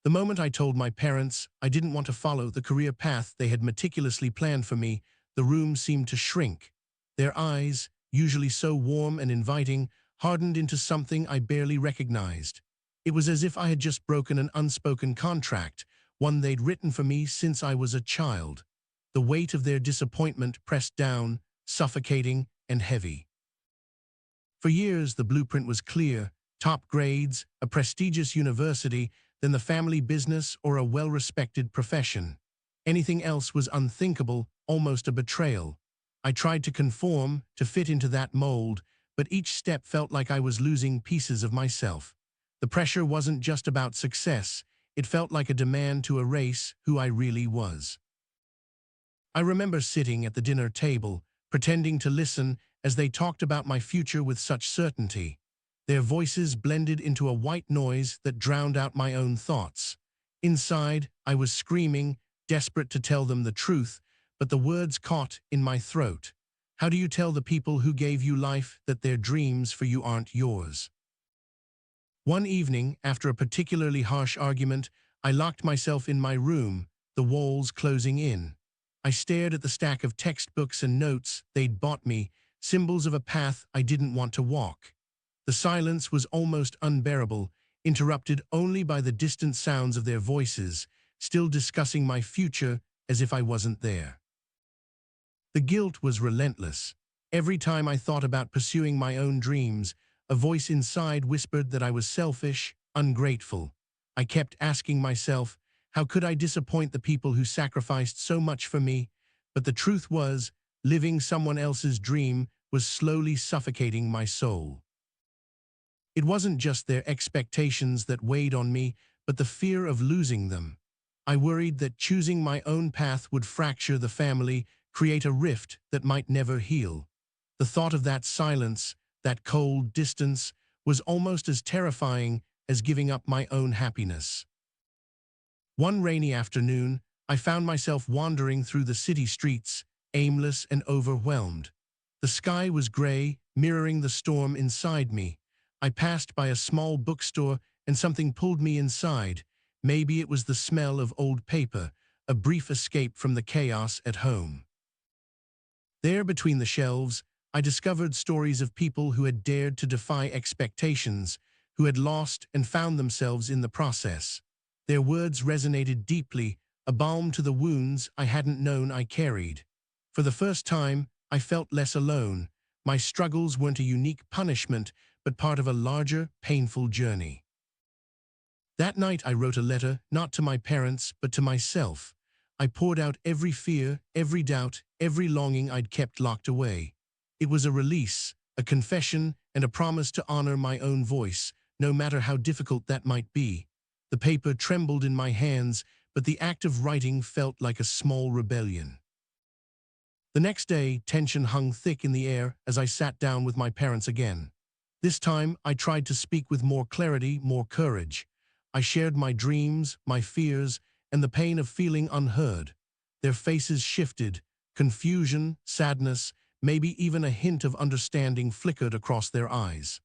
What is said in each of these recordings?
The moment I told my parents I didn't want to follow the career path they had meticulously planned for me, the room seemed to shrink. Their eyes, usually so warm and inviting, hardened into something I barely recognized. It was as if I had just broken an unspoken contract, one they'd written for me since I was a child. The weight of their disappointment pressed down, suffocating and heavy. For years, the blueprint was clear: top grades, a prestigious university, then the family business or a well-respected profession. Anything else was unthinkable, almost a betrayal. I tried to conform, to fit into that mold, but each step felt like I was losing pieces of myself. The pressure wasn't just about success, it felt like a demand to erase who I really was. I remember sitting at the dinner table, pretending to listen as they talked about my future with such certainty. Their voices blended into a white noise that drowned out my own thoughts. Inside, I was screaming, desperate to tell them the truth, but the words caught in my throat. How do you tell the people who gave you life that their dreams for you aren't yours? One evening, after a particularly harsh argument, I locked myself in my room, the walls closing in. I stared at the stack of textbooks and notes they'd bought me, symbols of a path I didn't want to walk. The silence was almost unbearable, interrupted only by the distant sounds of their voices, still discussing my future as if I wasn't there. The guilt was relentless. Every time I thought about pursuing my own dreams, a voice inside whispered that I was selfish, ungrateful. I kept asking myself, how could I disappoint the people who sacrificed so much for me? But the truth was, living someone else's dream was slowly suffocating my soul. It wasn't just their expectations that weighed on me, but the fear of losing them. I worried that choosing my own path would fracture the family, create a rift that might never heal. The thought of that silence, that cold distance, was almost as terrifying as giving up my own happiness. One rainy afternoon, I found myself wandering through the city streets, aimless and overwhelmed. The sky was gray, mirroring the storm inside me. I passed by a small bookstore and something pulled me inside. Maybe it was the smell of old paper, a brief escape from the chaos at home. There, between the shelves, I discovered stories of people who had dared to defy expectations, who had lost and found themselves in the process. Their words resonated deeply, a balm to the wounds I hadn't known I carried. For the first time, I felt less alone. My struggles weren't a unique punishment, but part of a larger, painful journey. That night I wrote a letter, not to my parents, but to myself. I poured out every fear, every doubt, every longing I'd kept locked away. It was a release, a confession, and a promise to honor my own voice, no matter how difficult that might be. The paper trembled in my hands, but the act of writing felt like a small rebellion. The next day, tension hung thick in the air as I sat down with my parents again. This time, I tried to speak with more clarity, more courage. I shared my dreams, my fears, and the pain of feeling unheard. Their faces shifted, confusion, sadness, maybe even a hint of understanding flickered across their eyes.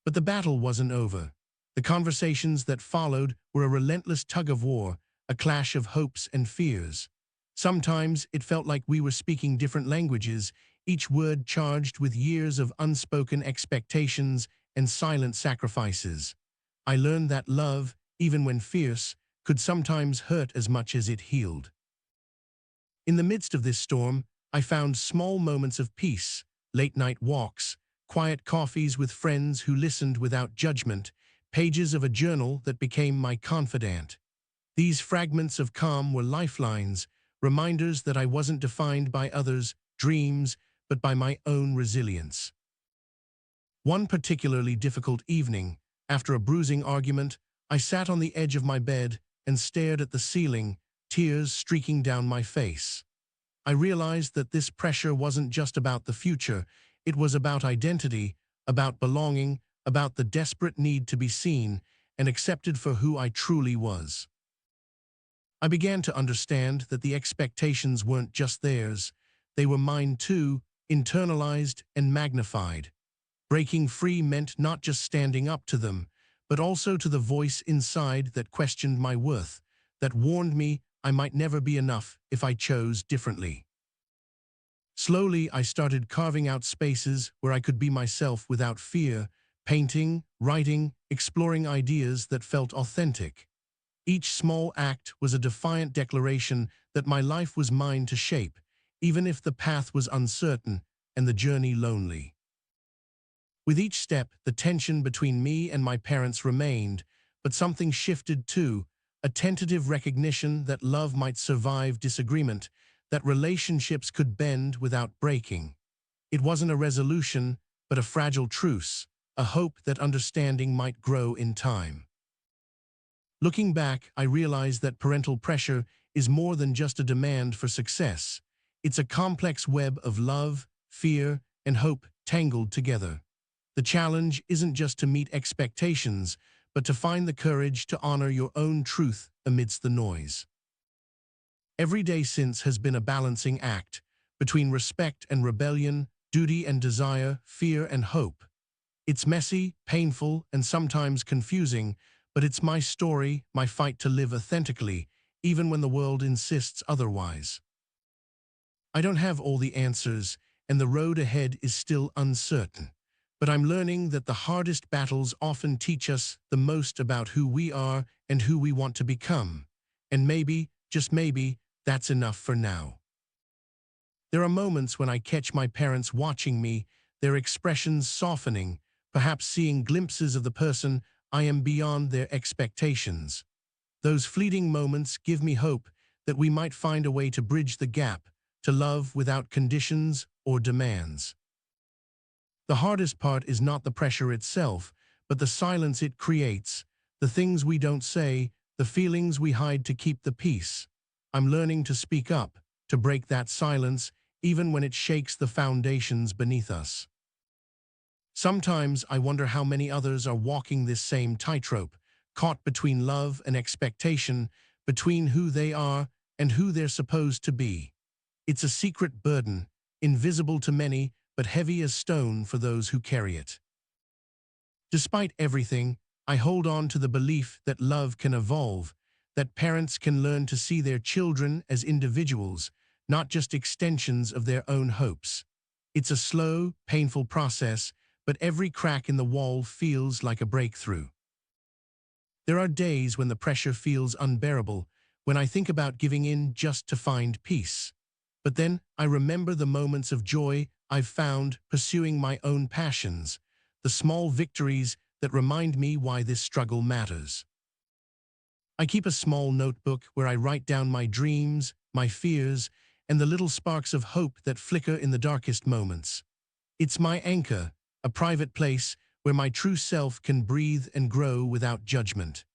But the battle wasn't over. The conversations that followed were a relentless tug-of-war, a clash of hopes and fears. Sometimes it felt like we were speaking different languages, each word charged with years of unspoken expectations and silent sacrifices. I learned that love, even when fierce, could sometimes hurt as much as it healed. In the midst of this storm, I found small moments of peace, late-night walks, quiet coffees with friends who listened without judgment, pages of a journal that became my confidant. These fragments of calm were lifelines, reminders that I wasn't defined by others' dreams, but by my own resilience. One particularly difficult evening, after a bruising argument, I sat on the edge of my bed and stared at the ceiling, tears streaking down my face. I realized that this pressure wasn't just about the future, it was about identity, about belonging, about the desperate need to be seen and accepted for who I truly was. I began to understand that the expectations weren't just theirs, they were mine too, internalized and magnified. Breaking free meant not just standing up to them, but also to the voice inside that questioned my worth, that warned me I might never be enough if I chose differently. Slowly, I started carving out spaces where I could be myself without fear, painting, writing, exploring ideas that felt authentic. Each small act was a defiant declaration that my life was mine to shape, even if the path was uncertain and the journey lonely. With each step, the tension between me and my parents remained, but something shifted too, a tentative recognition that love might survive disagreement, that relationships could bend without breaking. It wasn't a resolution, but a fragile truce, a hope that understanding might grow in time. Looking back, I realized that parental pressure is more than just a demand for success. It's a complex web of love, fear, and hope tangled together. The challenge isn't just to meet expectations, but to find the courage to honor your own truth amidst the noise. Every day since has been a balancing act between respect and rebellion, duty and desire, fear and hope. It's messy, painful, and sometimes confusing, but it's my story, my fight to live authentically, even when the world insists otherwise. I don't have all the answers, and the road ahead is still uncertain. But I'm learning that the hardest battles often teach us the most about who we are and who we want to become. And maybe, just maybe, that's enough for now. There are moments when I catch my parents watching me, their expressions softening, perhaps seeing glimpses of the person I am beyond their expectations. Those fleeting moments give me hope that we might find a way to bridge the gap, to love without conditions or demands. The hardest part is not the pressure itself, but the silence it creates, the things we don't say, the feelings we hide to keep the peace. I'm learning to speak up, to break that silence, even when it shakes the foundations beneath us. Sometimes I wonder how many others are walking this same tightrope, caught between love and expectation, between who they are and who they're supposed to be. It's a secret burden, invisible to many, but heavy as stone for those who carry it. Despite everything, I hold on to the belief that love can evolve, that parents can learn to see their children as individuals, not just extensions of their own hopes. It's a slow, painful process, but every crack in the wall feels like a breakthrough. There are days when the pressure feels unbearable, when I think about giving in just to find peace. But then I remember the moments of joy I've found pursuing my own passions, the small victories that remind me why this struggle matters. I keep a small notebook where I write down my dreams, my fears, and the little sparks of hope that flicker in the darkest moments. It's my anchor, a private place where my true self can breathe and grow without judgment.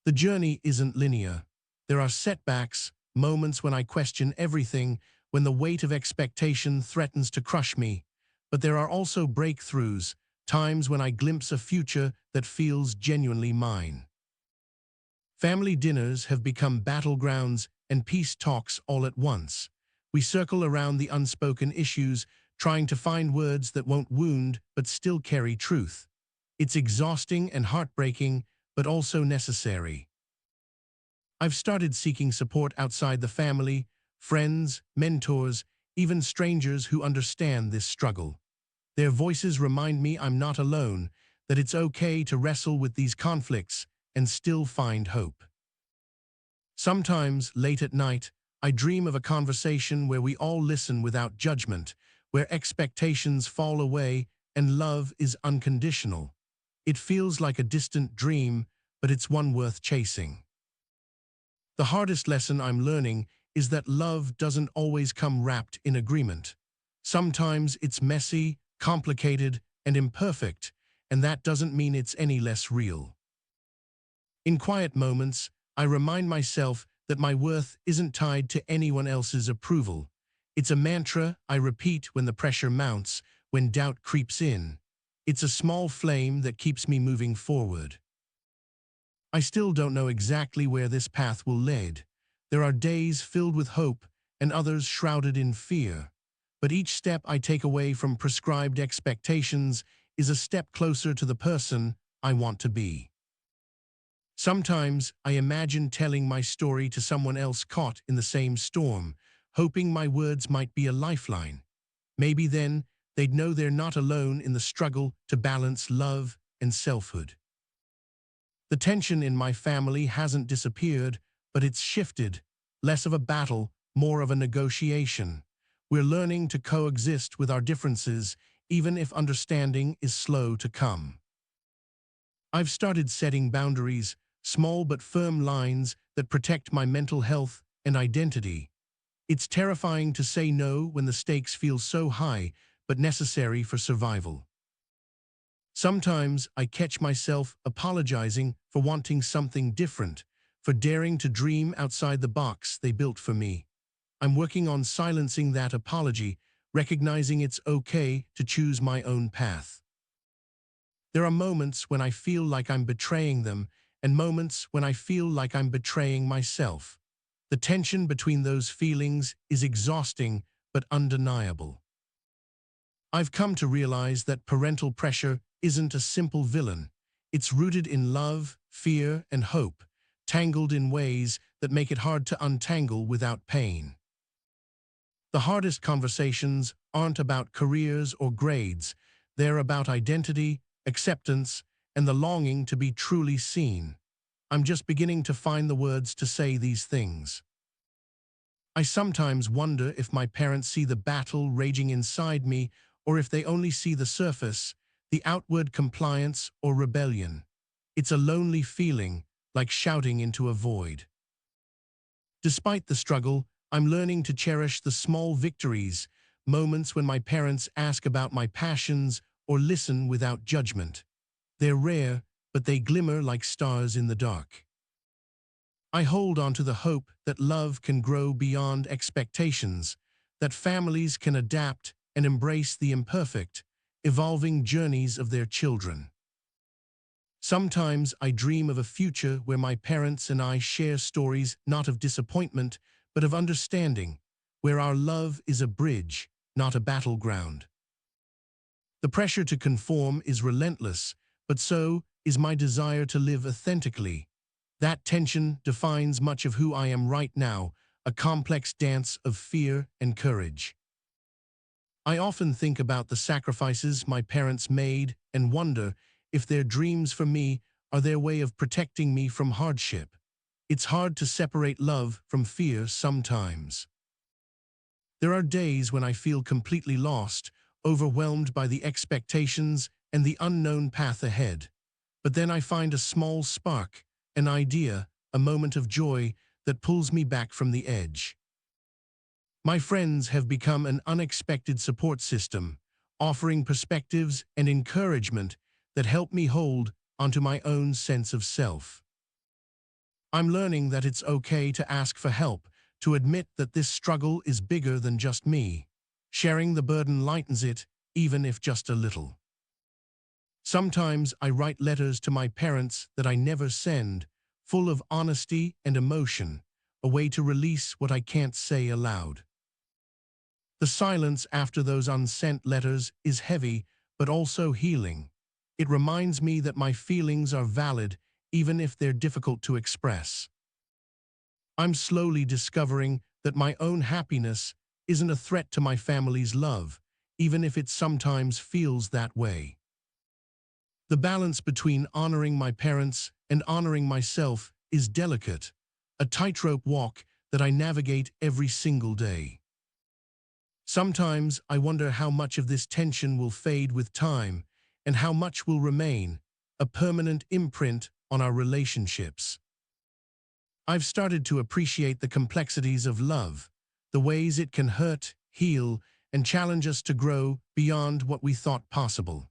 The journey isn't linear. There are setbacks, moments when I question everything, when the weight of expectation threatens to crush me. But there are also breakthroughs, times when I glimpse a future that feels genuinely mine. Family dinners have become battlegrounds and peace talks all at once. We circle around the unspoken issues, trying to find words that won't wound but still carry truth. It's exhausting and heartbreaking, but also necessary. I've started seeking support outside the family, friends, mentors, even strangers who understand this struggle. Their voices remind me I'm not alone, that it's okay to wrestle with these conflicts and still find hope. Sometimes, late at night, I dream of a conversation where we all listen without judgment, where expectations fall away and love is unconditional. It feels like a distant dream, but it's one worth chasing. The hardest lesson I'm learning is that love doesn't always come wrapped in agreement. Sometimes it's messy, complicated, and imperfect, and that doesn't mean it's any less real. In quiet moments, I remind myself that my worth isn't tied to anyone else's approval. It's a mantra I repeat when the pressure mounts, when doubt creeps in. It's a small flame that keeps me moving forward. I still don't know exactly where this path will lead. There are days filled with hope and others shrouded in fear. But each step I take away from prescribed expectations is a step closer to the person I want to be. Sometimes I imagine telling my story to someone else caught in the same storm, hoping my words might be a lifeline. Maybe then they'd know they're not alone in the struggle to balance love and selfhood. The tension in my family hasn't disappeared, but it's shifted. Less of a battle, more of a negotiation. We're learning to coexist with our differences, even if understanding is slow to come. I've started setting boundaries, small but firm lines that protect my mental health and identity. It's terrifying to say no when the stakes feel so high, but necessary for survival. Sometimes I catch myself apologizing for wanting something different, for daring to dream outside the box they built for me. I'm working on silencing that apology, recognizing it's okay to choose my own path. There are moments when I feel like I'm betraying them, and moments when I feel like I'm betraying myself. The tension between those feelings is exhausting but undeniable. I've come to realize that parental pressure isn't a simple villain. It's rooted in love, fear, and hope, tangled in ways that make it hard to untangle without pain. The hardest conversations aren't about careers or grades. They're about identity, acceptance, and the longing to be truly seen. I'm just beginning to find the words to say these things. I sometimes wonder if my parents see the battle raging inside me, or if they only see the surface, the outward compliance or rebellion. It's a lonely feeling, like shouting into a void. Despite the struggle, I'm learning to cherish the small victories, moments when my parents ask about my passions or listen without judgment. They're rare, but they glimmer like stars in the dark. I hold on to the hope that love can grow beyond expectations, that families can adapt and embrace the imperfect, evolving journeys of their children. Sometimes I dream of a future where my parents and I share stories not of disappointment, but of understanding, where our love is a bridge, not a battleground. The pressure to conform is relentless, but so is my desire to live authentically. That tension defines much of who I am right now, a complex dance of fear and courage. I often think about the sacrifices my parents made and wonder if their dreams for me are their way of protecting me from hardship. It's hard to separate love from fear sometimes. There are days when I feel completely lost, overwhelmed by the expectations and the unknown path ahead. But then I find a small spark, an idea, a moment of joy that pulls me back from the edge. My friends have become an unexpected support system, offering perspectives and encouragement that help me hold onto my own sense of self. I'm learning that it's okay to ask for help, to admit that this struggle is bigger than just me. Sharing the burden lightens it, even if just a little. Sometimes I write letters to my parents that I never send, full of honesty and emotion, a way to release what I can't say aloud. The silence after those unsent letters is heavy, but also healing. It reminds me that my feelings are valid, even if they're difficult to express. I'm slowly discovering that my own happiness isn't a threat to my family's love, even if it sometimes feels that way. The balance between honoring my parents and honoring myself is delicate, a tightrope walk that I navigate every single day. Sometimes I wonder how much of this tension will fade with time and how much will remain, a permanent imprint on our relationships. I've started to appreciate the complexities of love, the ways it can hurt, heal, and challenge us to grow beyond what we thought possible.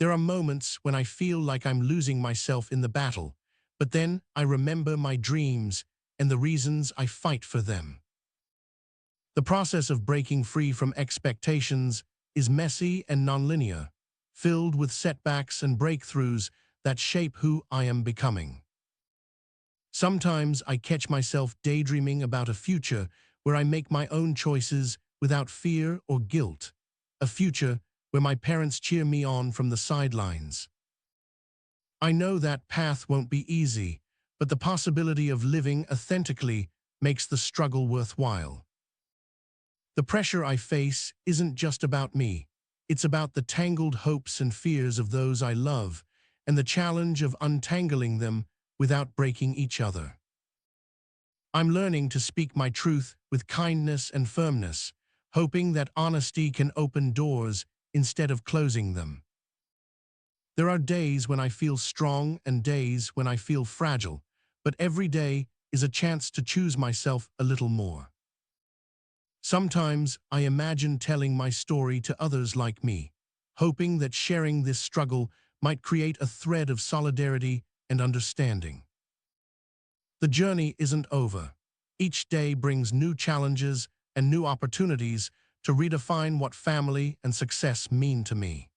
There are moments when I feel like I'm losing myself in the battle, but then I remember my dreams and the reasons I fight for them. The process of breaking free from expectations is messy and nonlinear, filled with setbacks and breakthroughs that shape who I am becoming. Sometimes I catch myself daydreaming about a future where I make my own choices without fear or guilt, a future where my parents cheer me on from the sidelines. I know that path won't be easy, but the possibility of living authentically makes the struggle worthwhile. The pressure I face isn't just about me. It's about the tangled hopes and fears of those I love, and the challenge of untangling them without breaking each other. I'm learning to speak my truth with kindness and firmness, hoping that honesty can open doors instead of closing them. There are days when I feel strong and days when I feel fragile, but every day is a chance to choose myself a little more. Sometimes I imagine telling my story to others like me, hoping that sharing this struggle might create a thread of solidarity and understanding. The journey isn't over. Each day brings new challenges and new opportunities to redefine what family and success mean to me.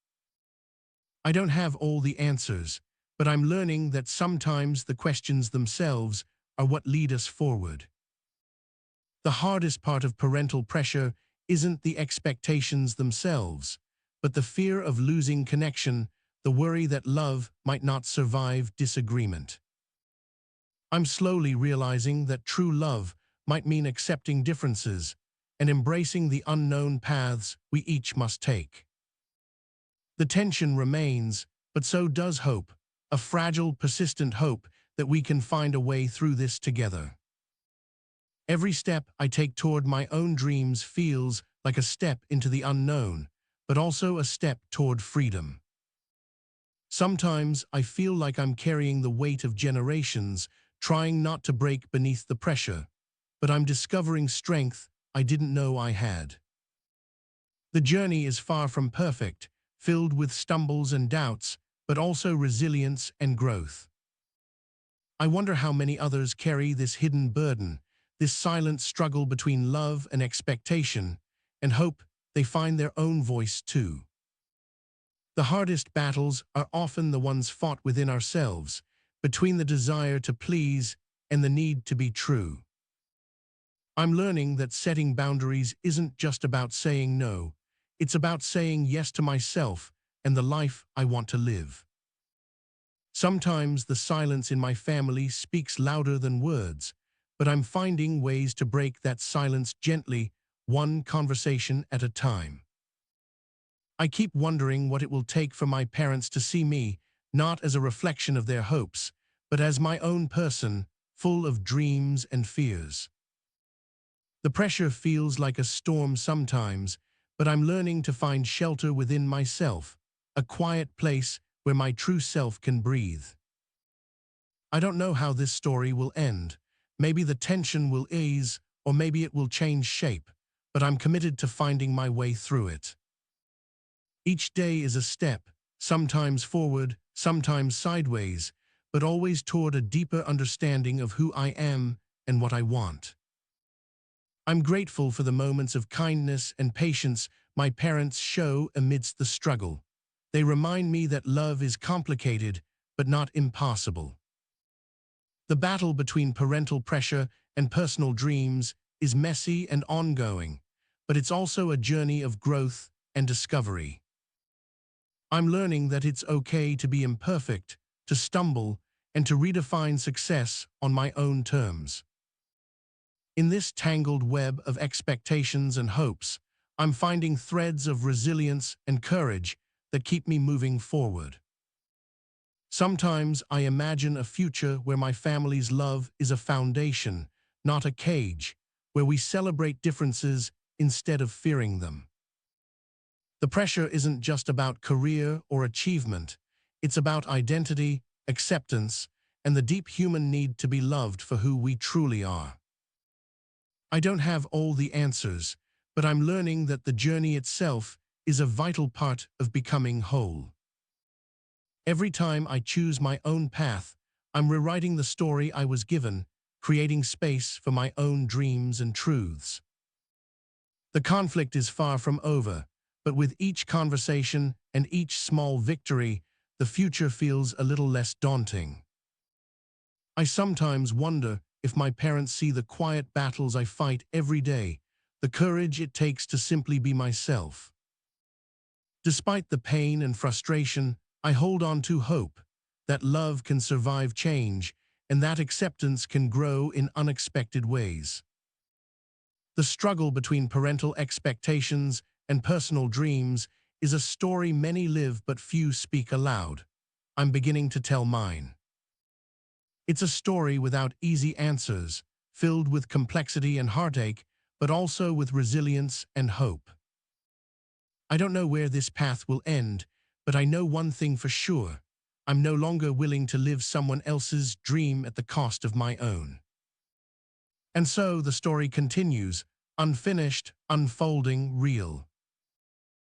I don't have all the answers, but I'm learning that sometimes the questions themselves are what lead us forward. The hardest part of parental pressure isn't the expectations themselves, but the fear of losing connection, the worry that love might not survive disagreement. I'm slowly realizing that true love might mean accepting differences and embracing the unknown paths we each must take. The tension remains, but so does hope, a fragile, persistent hope that we can find a way through this together. Every step I take toward my own dreams feels like a step into the unknown, but also a step toward freedom. Sometimes I feel like I'm carrying the weight of generations, trying not to break beneath the pressure, but I'm discovering strength I didn't know I had. The journey is far from perfect, filled with stumbles and doubts, but also resilience and growth. I wonder how many others carry this hidden burden, this silent struggle between love and expectation, and hope they find their own voice too. The hardest battles are often the ones fought within ourselves, between the desire to please and the need to be true. I'm learning that setting boundaries isn't just about saying no, it's about saying yes to myself and the life I want to live. Sometimes the silence in my family speaks louder than words, but I'm finding ways to break that silence gently, one conversation at a time. I keep wondering what it will take for my parents to see me, not as a reflection of their hopes, but as my own person, full of dreams and fears. The pressure feels like a storm sometimes, but I'm learning to find shelter within myself, a quiet place where my true self can breathe. I don't know how this story will end. Maybe the tension will ease, or maybe it will change shape, but I'm committed to finding my way through it. Each day is a step, sometimes forward, sometimes sideways, but always toward a deeper understanding of who I am and what I want. I'm grateful for the moments of kindness and patience my parents show amidst the struggle. They remind me that love is complicated, but not impossible. The battle between parental pressure and personal dreams is messy and ongoing, but it's also a journey of growth and discovery. I'm learning that it's okay to be imperfect, to stumble, and to redefine success on my own terms. In this tangled web of expectations and hopes, I'm finding threads of resilience and courage that keep me moving forward. Sometimes I imagine a future where my family's love is a foundation, not a cage, where we celebrate differences instead of fearing them. The pressure isn't just about career or achievement, it's about identity, acceptance, and the deep human need to be loved for who we truly are. I don't have all the answers, but I'm learning that the journey itself is a vital part of becoming whole. Every time I choose my own path, I'm rewriting the story I was given, creating space for my own dreams and truths. The conflict is far from over, but with each conversation and each small victory, the future feels a little less daunting. I sometimes wonder if my parents see the quiet battles I fight every day, the courage it takes to simply be myself. Despite the pain and frustration, I hold on to hope, that love can survive change, and that acceptance can grow in unexpected ways. The struggle between parental expectations and personal dreams is a story many live but few speak aloud. I'm beginning to tell mine. It's a story without easy answers, filled with complexity and heartache, but also with resilience and hope. I don't know where this path will end, but I know one thing for sure. I'm no longer willing to live someone else's dream at the cost of my own. And so the story continues, unfinished, unfolding, real.